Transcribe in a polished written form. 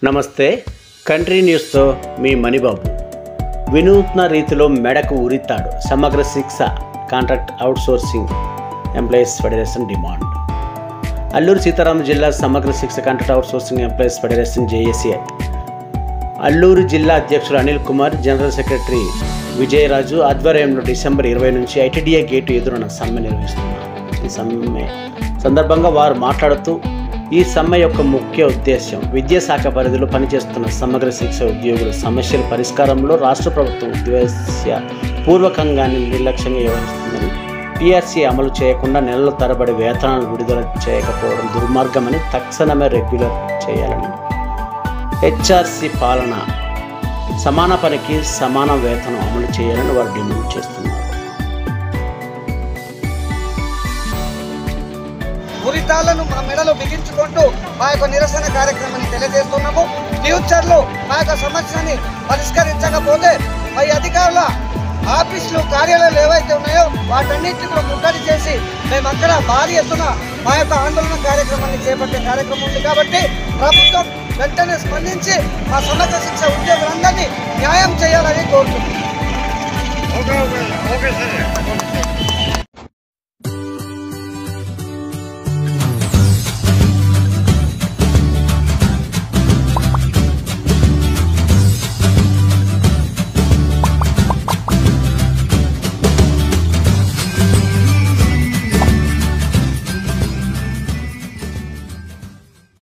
నమస్తే కంట్రీ న్యూస్తో మీ మణిబాబు. వినూత్న రీతిలో మెడకు ఉరితాడు Samagra Shiksha contract outsourcing employees federation demand. Alluri Sitaramaraju జిల్లా Samagra Shiksha contract outsourcing employees federation JAC Alluri జిల్లా అధ్యక్షులు అనిల్ కుమార్, జనరల్ సెక్రటరీ విజయరాజు ఆధ్వర్యంలో డిసెంబర్ 20 నుంచి ఐటీడీఏ గేటు ఎదురున సమ్మె నిర్వహిస్తున్నారు. ఈ సమ్మె సందర్భంగా వారు మాట్లాడుతూ ఈ సమ్మె యొక్క ముఖ్య ఉద్దేశం విద్యాశాఖ పరిధిలో పనిచేస్తున్న సమగ్ర శిక్ష ఉద్యోగుల సమస్యల పరిష్కారంలో రాష్ట్ర ప్రభుత్వం ఉద్దేశపూర్వకంగానే నిర్లక్ష్యంగా వ్యవహరిస్తుందని, పీఆర్సీ అమలు చేయకుండా నెలల తరబడి వేతనాలు విడుదల చేయకపోవడం దుర్మార్గమని, తక్షణమే రెగ్యులర్ చేయాలని, హెచ్ఆర్సీ పాలన సమాన పనికి సమాన వేతనం అమలు చేయాలని వారు డిమాండ్ చేస్తున్నారు. ఉరితాళ్లను మా మెడలో బిగించుకుంటూ మా యొక్క నిరసన కార్యక్రమాన్ని తెలియజేస్తున్నాము. ఫ్యూచర్లో మా యొక్క సమస్యని పరిష్కరించకపోతే మా అధికారుల ఆఫీసులు, కార్యాలయాలు ఏవైతే ఉన్నాయో వాటన్నింటినీ కూడా ముట్టడి చేసి మేమంతా భారీ ఎత్తున మా యొక్క ఆందోళన కార్యక్రమాన్ని చేపట్టే కార్యక్రమం ఉంది. కాబట్టి ప్రభుత్వం వెంటనే స్పందించి మా సమగ్ర శిక్ష ఉద్యోగులందరినీ న్యాయం చేయాలని కోరుతున్నాం.